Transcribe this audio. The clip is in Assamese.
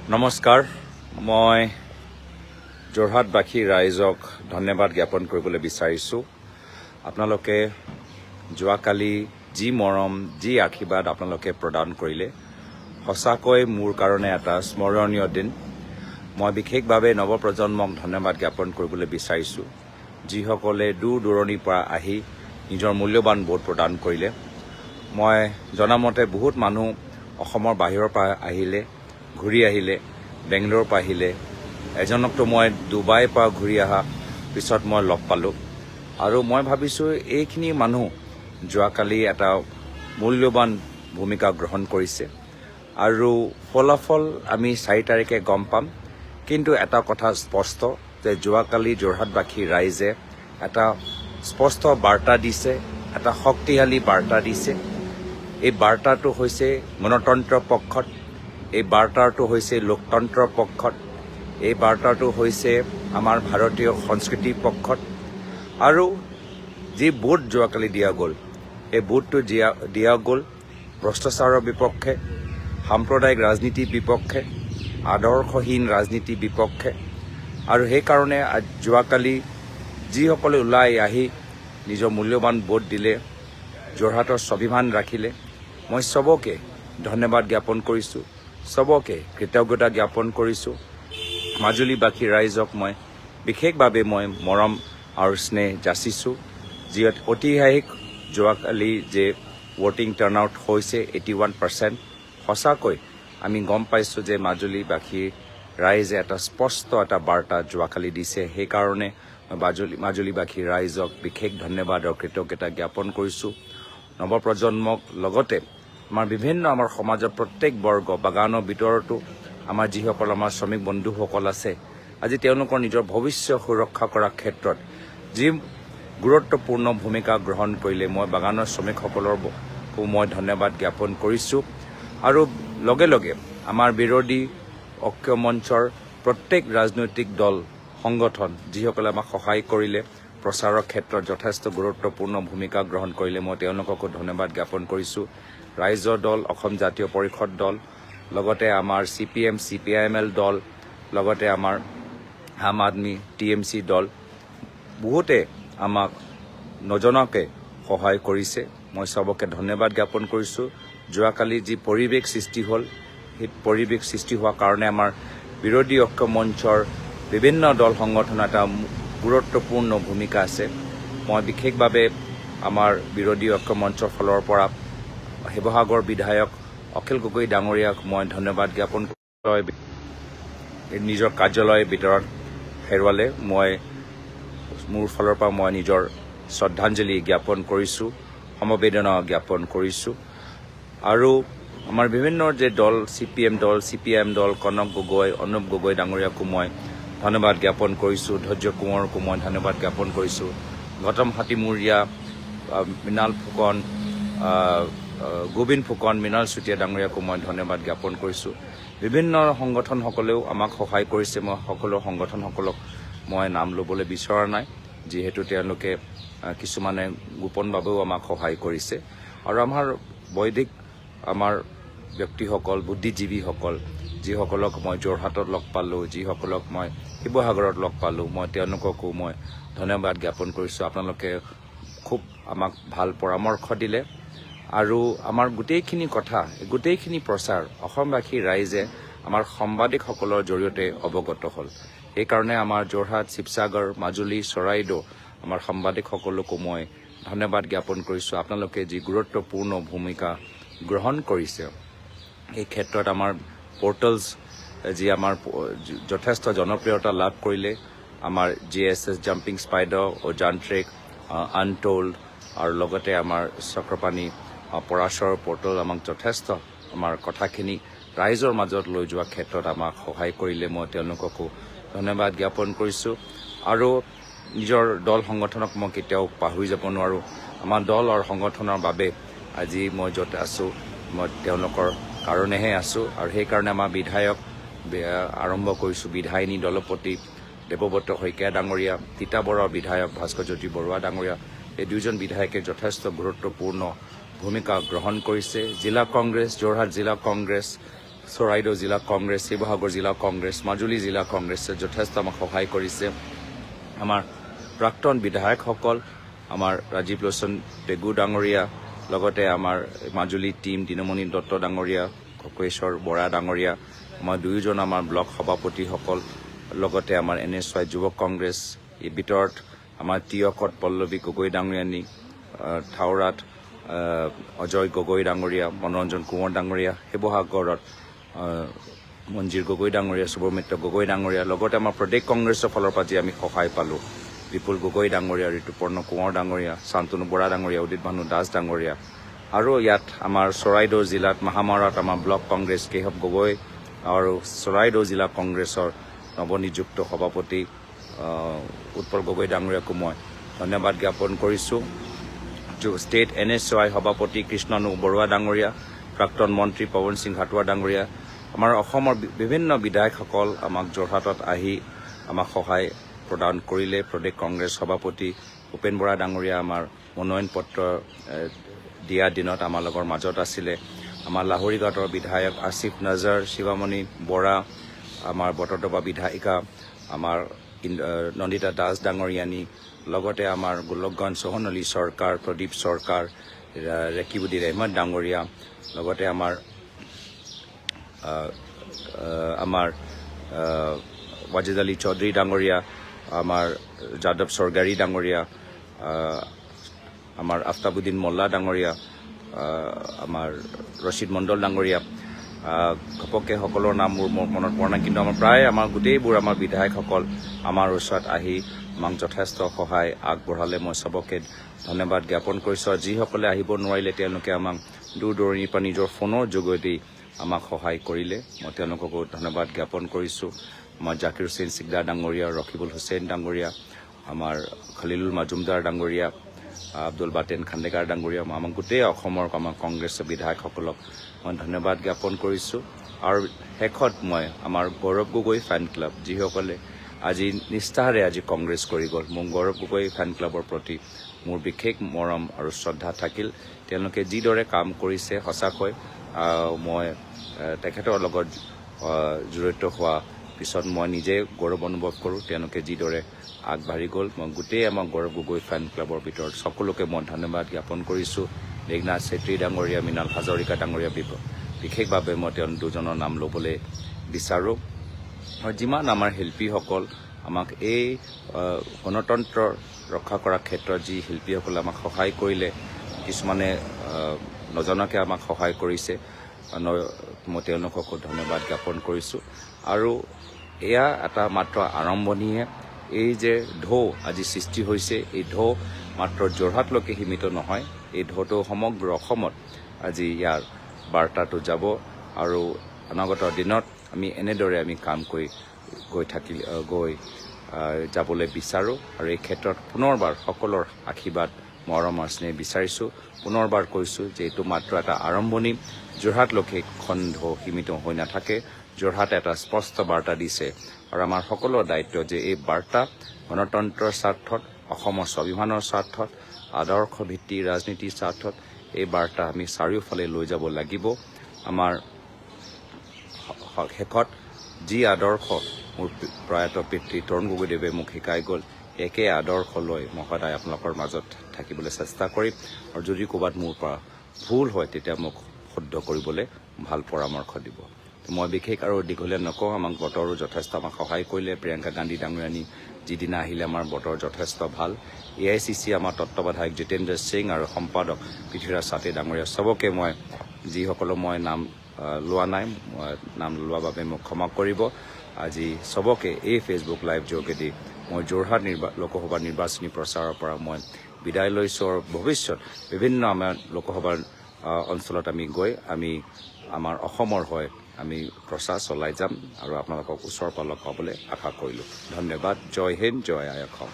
নমস্কাৰ মই যোৰহাটবাসী ৰাইজক ধন্যবাদ জ্ঞাপন কৰিবলৈ বিচাৰিছোঁ আপোনালোকে যোৱাকালি যি মৰম যি আশীৰ্বাদ আপোনালোকে প্ৰদান কৰিলে সঁচাকৈ মোৰ কাৰণে এটা স্মৰণীয় দিন মই বিশেষভাৱে নৱপ্ৰজন্মক ধন্যবাদ জ্ঞাপন কৰিবলৈ বিচাৰিছোঁ যিসকলে দূৰ দূৰণিৰ পৰা আহি নিজৰ মূল্যৱান ভোট প্ৰদান কৰিলে মই জনামতে বহুত মানুহ অসমৰ বাহিৰৰ পৰা আহিলে ঘূৰি আহিলে বেংগলোৰৰ পৰা আহিলে এজনকতো মই ডুবাইৰ পৰা ঘূৰি অহা পিছত মই লগ পালোঁ আৰু মই ভাবিছোঁ এইখিনি মানুহ যোৱাকালি এটা মূল্যৱান ভূমিকা গ্ৰহণ কৰিছে আৰু ফলাফল আমি 4 তাৰিখে গম পাম কিন্তু এটা কথা স্পষ্ট যে যোৱাকালি যোৰহাটবাসী ৰাইজে এটা স্পষ্ট বাৰ্তা দিছে এটা শক্তিশালী বাৰ্তা দিছে এই বাৰ্তাটো হৈছে গণতন্ত্ৰৰ পক্ষত এই বাৰ্তাটো হৈছে লোকতন্ত্ৰৰ পক্ষত এই বাৰ্তাটো হৈছে আমাৰ ভাৰতীয় সংস্কৃতিৰ পক্ষত আৰু যি ভোট যোৱাকালি দিয়া গ'ল এই ভোটটো দিয়া গ'ল ভ্ৰষ্টাচাৰৰ বিপক্ষে সাম্প্ৰদায়িক ৰাজনীতিৰ বিপক্ষে আদৰ্শহীন ৰাজনীতিৰ বিপক্ষে আৰু সেইকাৰণে যোৱাকালি যিসকলে ওলাই আহি নিজৰ মূল্যৱান ভোট দিলে যোৰহাটৰ স্বাভিমান ৰাখিলে মই চবকে ধন্যবাদ জ্ঞাপন কৰিছোঁ চবকে কৃতজ্ঞতা জ্ঞাপন কৰিছোঁ মাজুলীবাসী ৰাইজক মই বিশেষভাৱে মই মৰম আৰু স্নেহ যাচিছোঁ যি ঐতিহাসিক যোৱাকালি যে ভোটিং টাৰ্ণআউট হৈছে 81% সঁচাকৈ আমি গম পাইছোঁ যে মাজুলীবাসী ৰাইজে এটা স্পষ্ট এটা বাৰ্তা যোৱাকালি দিছে সেইকাৰণে মাজুলীবাসী ৰাইজক বিশেষ ধন্যবাদ আৰু কৃতজ্ঞতা জ্ঞাপন কৰিছোঁ নৱপ্ৰজন্মক লগতে আমাৰ বিভিন্ন আমাৰ সমাজৰ প্ৰত্যেক বৰ্গ বাগানৰ ভিতৰতো আমাৰ যিসকল আমাৰ শ্ৰমিক বন্ধুসকল আছে আজি তেওঁলোকৰ নিজৰ ভৱিষ্যত সুৰক্ষা কৰাৰ ক্ষেত্ৰত যি গুৰুত্বপূৰ্ণ ভূমিকা গ্ৰহণ কৰিলে মই বাগানৰ শ্ৰমিকসকলকো মই ধন্যবাদ জ্ঞাপন কৰিছোঁ আৰু লগে লগে আমাৰ বিৰোধী ঐক্য মঞ্চৰ প্ৰত্যেক ৰাজনৈতিক দল সংগঠন যিসকলে আমাক সহায় কৰিলে প্ৰচাৰৰ ক্ষেত্ৰত যথেষ্ট গুৰুত্বপূৰ্ণ ভূমিকা গ্ৰহণ কৰিলে মই তেওঁলোককো ধন্যবাদ জ্ঞাপন কৰিছোঁ ৰাইজৰ দল অসম জাতীয় পৰিষদ দল লগতে আমাৰ CPM CPIML দল লগতে আমাৰ আম আদমি TMC দল বহুতে আমাক নজনাকৈ সহায় কৰিছে মই চবকে ধন্যবাদ জ্ঞাপন কৰিছোঁ যোৱাকালি যি পৰিৱেশ সৃষ্টি হ'ল সেই পৰিৱেশ সৃষ্টি হোৱাৰ কাৰণে আমাৰ বিৰোধী ঐক্য মঞ্চৰ বিভিন্ন দল সংগঠন এটা গুৰুত্বপূৰ্ণ ভূমিকা আছে মই বিশেষভাৱে আমাৰ বিৰোধী ঐক্য মঞ্চৰ ফালৰ পৰা শিৱসাগৰ বিধায়ক অখিল গগৈ ডাঙৰীয়াক মই ধন্যবাদ জ্ঞাপন নিজৰ কাৰ্যালয়ৰ ভিতৰত হেৰুৱালে মই মোৰ ফালৰ পৰা মই নিজৰ শ্ৰদ্ধাঞ্জলি জ্ঞাপন কৰিছোঁ সমবেদনা জ্ঞাপন কৰিছোঁ আৰু আমাৰ বিভিন্ন যে দল CPM দল CPIM দল কনক গগৈ অনুপ গগৈ ডাঙৰীয়াকো মই ধন্যবাদ জ্ঞাপন কৰিছোঁ ধৈৰ্য কোঁৱৰকো মই ধন্যবাদ জ্ঞাপন কৰিছোঁ গৌতম হাতীমূৰীয়া মৃণাল ফুকন গোবিন্দ ফুকন মৃণাল চুতীয়া ডাঙৰীয়াকো মই ধন্যবাদ জ্ঞাপন কৰিছোঁ বিভিন্ন সংগঠনসকলেও আমাক সহায় কৰিছে মই সকলো সংগঠনসকলক মই নাম ল'বলৈ বিচৰা নাই যিহেতু তেওঁলোকে কিছুমানে গোপনভাৱেও আমাক সহায় কৰিছে আৰু আমাৰ বৈদিক আমাৰ ব্যক্তিসকল বুদ্ধিজীৱীসকল যিসকলক মই যোৰহাটত লগ পালোঁ যিসকলক মই শিৱসাগৰত লগ পালোঁ মই তেওঁলোককো মই ধন্যবাদ জ্ঞাপন কৰিছোঁ আপোনালোকে খুব আমাক ভাল পৰামৰ্শ দিলে আৰু আমাৰ গোটেইখিনি কথা গোটেইখিনি প্ৰচাৰ অসমবাসী ৰাইজে আমাৰ সাংবাদিকসকলৰ জৰিয়তে অৱগত হ'ল সেইকাৰণে আমাৰ যোৰহাট শিৱসাগৰ মাজুলী চৰাইদেউ আমাৰ সাংবাদিকসকলকো মই ধন্যবাদ জ্ঞাপন কৰিছোঁ আপোনালোকে যি গুৰুত্বপূৰ্ণ ভূমিকা গ্ৰহণ কৰিছে এই ক্ষেত্ৰত আমাৰ পৰ্টেলছ যি আমাৰ যথেষ্ট জনপ্ৰিয়তা লাভ কৰিলে আমাৰ GSS জাম্পিং স্পাইডাৰ অজান্ত্ৰিক আনটোল্ড আৰু লগতে আমাৰ চক্ৰপাণী পৰাশৰ পৰ্টেল আমাক যথেষ্ট আমাৰ কথাখিনি ৰাইজৰ মাজত লৈ যোৱাৰ ক্ষেত্ৰত আমাক সহায় কৰিলে মই তেওঁলোককো ধন্যবাদ জ্ঞাপন কৰিছোঁ আৰু নিজৰ দল সংগঠনক মই কেতিয়াও পাহৰি যাব নোৱাৰোঁ আমাৰ দল আৰু সংগঠনৰ বাবে আজি মই য'ত আছোঁ মই তেওঁলোকৰ কাৰণেহে আছোঁ আৰু সেইকাৰণে আমাৰ বিধায়ক আৰম্ভ কৰিছোঁ বিধায়িনী দলপতি দেৱব্ৰত শইকীয়া ডাঙৰীয়া তিতাবৰৰ বিধায়ক ভাস্কৰজ্যোতি বৰুৱা ডাঙৰীয়া এই দুজন বিধায়কে যথেষ্ট গুৰুত্বপূৰ্ণ ভূমিকা গ্ৰহণ কৰিছে জিলা কংগ্ৰেছ যোৰহাট জিলা কংগ্ৰেছ চৰাইদেউ জিলা কংগ্ৰেছ, শিৱসাগৰ জিলা কংগ্ৰেছ, মাজুলী জিলা কংগ্ৰেছে যথেষ্ট আমাক সহায় কৰিছে। আমাৰ প্ৰাক্তন বিধায়কসকল, আমাৰ ৰাজীৱ লোচন পেগু ডাঙৰীয়া, লগতে আমাৰ মাজুলী টীম দিনমণি দত্ত ডাঙৰীয়া, খকেশ্বৰ বৰা ডাঙৰীয়া, আমাৰ দুয়োজন আমাৰ ব্লক সভাপতিসকল, লগতে আমাৰ NSY যুৱ কংগ্ৰেছ, এই ভিতৰত আমাৰ টিয়কত পল্লৱী গগৈ ডাঙৰীয়ানী, থাওৰাত অজয় গগৈ ডাঙৰীয়া, মনোৰঞ্জন কোঁৱৰ ডাঙৰীয়া, শিৱসাগৰত মঞ্জিৰ গগৈ ডাঙৰীয়া, সুব্ৰমিত্ৰ গগৈ ডাঙৰীয়া, লগতে আমাৰ প্ৰদেশ কংগ্ৰেছৰ ফালৰ পৰা যি আমি সহায় পালোঁ, বিপুল গগৈ ডাঙৰীয়া, ঋতুপৰ্ণ কোঁৱৰ ডাঙৰীয়া, শান্তনু বৰা ডাঙৰীয়া, উদিত ভানু দাস ডাঙৰীয়া, আৰু ইয়াত আমাৰ চৰাইদেউ জিলাত মাহামাৰাত আমাৰ ব্লক কংগ্ৰেছ কেশৱ গগৈ আৰু চৰাইদেউ জিলা কংগ্ৰেছৰ নৱনিযুক্ত সভাপতি উৎপল গগৈ ডাঙৰীয়াকো মই ধন্যবাদ জ্ঞাপন কৰিছোঁ। ষ্টেট NSY সভাপতি কৃষ্ণনু বৰুৱা ডাঙৰীয়া, প্ৰাক্তন মন্ত্ৰী পৱন সিং ঘাটোৱা ডাঙৰীয়া, আমাৰ অসমৰ বিভিন্ন বিধায়কসকল আমাক যোৰহাটত আহি আমাক সহায় প্ৰদান কৰিলে। প্ৰদেশ কংগ্ৰেছ সভাপতি ভূপেন বৰা ডাঙৰীয়া আমাৰ মনোনয়ন পত্ৰ দিয়া দিনত আমাৰ লগৰ মাজত আছিলে। আমাৰ লাহৰীঘাটৰ বিধায়ক আসিফ নজৰ, শিৱামণি বৰা, আমাৰ বটদ্ৰৱা বিধায়িকা আমাৰ নন্দিতা দাস ডাঙৰীয়ানী, লগতে আমাৰ গোলকগঞ্জ সোহন আলী চৰকাৰ, প্ৰদীপ চৰকাৰ, ৰেকিবুদ্দিন আহমেদ ডাঙৰীয়া, লগতে আমাৰ ৱাজিদ আলী চৌধুৰী ডাঙৰীয়া, আমাৰ যাদৱ চৰগাৰী ডাঙৰীয়া, আমাৰ আফতাবুদ্দিন মোল্লা ডাঙৰীয়া, আমাৰ ৰচিদ মণ্ডল ডাঙৰীয়া, ঘপককৈ সকলৰ নাম মোৰ মনত পৰা নাই, কিন্তু আমাৰ প্ৰায় আমাৰ গোটেইবোৰ আমাৰ বিধায়কসকল আমাৰ ওচৰত আহি আমাক যথেষ্ট সহায় আগবঢ়ালে। মই চবকে ধন্যবাদ জ্ঞাপন কৰিছোঁ। যিসকলে আহিব নোৱাৰিলে তেওঁলোকে আমাক দূৰ দূৰণিৰ পৰা নিজৰ ফোনৰ যোগেদি আমাক সহায় কৰিলে, মই তেওঁলোককো ধন্যবাদ জ্ঞাপন কৰিছোঁ। আমাৰ জাকিৰ হুছেইন চিকদাৰ ডাঙৰীয়া, ৰকিবুল হুছেইন ডাঙৰীয়া, আমাৰ খলিলুল মাজুমদাৰ ডাঙৰীয়া, আব্দুল বাটেন খাণ্ডেকাৰ ডাঙৰীয়া, আমাৰ গোটেই অসমৰ আমাৰ কংগ্ৰেছৰ বিধায়কসকলক মই ধন্যবাদ জ্ঞাপন কৰিছোঁ। আৰু শেষত মই আমাৰ গৌৰৱ গগৈ ফেন ক্লাব, যিসকলে আজি নিষ্ঠাৰে আজি কংগ্ৰেছ কৰি গ'ল, মোৰ গৌৰৱ গগৈ ফেন ক্লাবৰ প্ৰতি মোৰ বিশেষ মৰম আৰু শ্ৰদ্ধা থাকিল। তেওঁলোকে যিদৰে কাম কৰিছে, সঁচাকৈ মই তেখেতৰ লগত জড়িত হোৱা পিছত মই নিজে গৌৰৱ অনুভৱ কৰোঁ। তেওঁলোকে যিদৰে আগবাঢ়ি গ'ল, মই গোটেই আমাৰ গৌৰৱ গগৈ ফেন ক্লাবৰ ভিতৰত সকলোকে মই ধন্যবাদ জ্ঞাপন কৰিছোঁ। মেঘনাথ চেত্ৰী ডাঙৰীয়া, মৃণাল হাজৰিকা ডাঙৰীয়া, বিশেষভাৱে মই তেওঁ দুজনৰ নাম ল'বলৈ বিচাৰোঁ। আৰু যিমান আমাৰ শিল্পীসকল আমাক এই গণতন্ত্ৰ ৰক্ষা কৰাৰ ক্ষেত্ৰত যি শিল্পীসকলে আমাক সহায় কৰিলে, কিছুমানে নজনাকৈ আমাক সহায় কৰিছে, মই তেওঁলোককো ধন্যবাদ জ্ঞাপন কৰিছোঁ। আৰু এয়া এটা মাত্ৰ আৰম্ভণিহে। এই যে ঢৌ আজি সৃষ্টি হৈছে, এই ঢৌ মাত্ৰ যোৰহাটলৈকে সীমিত নহয়, এই ঢৌটো সমগ্ৰ অসমত আজি ইয়াৰ বাৰ্তাটো যাব। আৰু অনাগত দিনত আমি এনেদৰে আমি কাম কৰি গৈ যাবলৈ বিচাৰোঁ। আৰু এই ক্ষেত্ৰত পুনৰবাৰ সকলৰ আশীৰ্বাদ, মৰম আৰু স্নেহ বিচাৰিছোঁ। পুনৰবাৰ কৈছোঁ যে এইটো মাত্ৰ এটা আৰম্ভণি, যোৰহাটলৈকে খণ্ড সীমিত হৈ নাথাকে। যোৰহাটে এটা স্পষ্ট বাৰ্তা দিছে, আৰু আমাৰ সকলোৰে দায়িত্ব যে এই বাৰ্তা গণতন্ত্ৰৰ স্বাৰ্থত, অসমৰ স্বাভিমানৰ স্বাৰ্থত, আদৰ্শ ভিত্তিক ৰাজনীতিৰ স্বাৰ্থত এই বাৰ্তা আমি চাৰিওফালে লৈ যাব লাগিব। আমাৰ শেষত যি আদৰ্শ মোৰ প্ৰয়াত পিতৃ তৰুণ গগৈদেৱে মোক শিকাই গ'ল, একে আদৰ্শ লৈ মই সদায় আপোনালোকৰ মাজত থাকিবলৈ চেষ্টা কৰিম। আৰু যদি ক'ৰবাত মোৰ পৰা ভুল হয় তেতিয়া মোক শুদ্ধ কৰিবলৈ ভাল পৰামৰ্শ দিব। মই বিশেষ আৰু দীঘলীয়া নকওঁ। আমাক বতৰো যথেষ্ট আমাক সহায় কৰিলে। প্ৰিয়ংকা গান্ধী ডাঙৰীয়ানী যিদিনা আহিলে আমাৰ বতৰ যথেষ্ট ভাল। AICC আমাৰ তত্ত্বাৱধায়ক জিতেন্দ্ৰ সিং আৰু সম্পাদক পৃথ্বীৰাজ চাটে ডাঙৰীয়া, চবকে মই যিসকলৰ মই নাম লোৱা নাই, নাম লোৱাৰ বাবে মোক ক্ষমা কৰিব। আজি চবকে এই ফেচবুক লাইভ যোগেদি মই যোৰহাট লোকসভা নিৰ্বাচনী প্ৰচাৰৰ পৰা মই বিদায় লৈছোঁ। আৰু ভৱিষ্যত বিভিন্ন আমাৰ লোকসভাৰ অঞ্চলত আমি গৈ আমাৰ অসমৰ হৈ আমি প্ৰচাৰ চলাই যাম, আৰু আপোনালোকক ওচৰৰ পৰা লগ পাবলৈ আশা কৰিলোঁ। ধন্যবাদ। জয় হিন্দ, জয় আই অসম।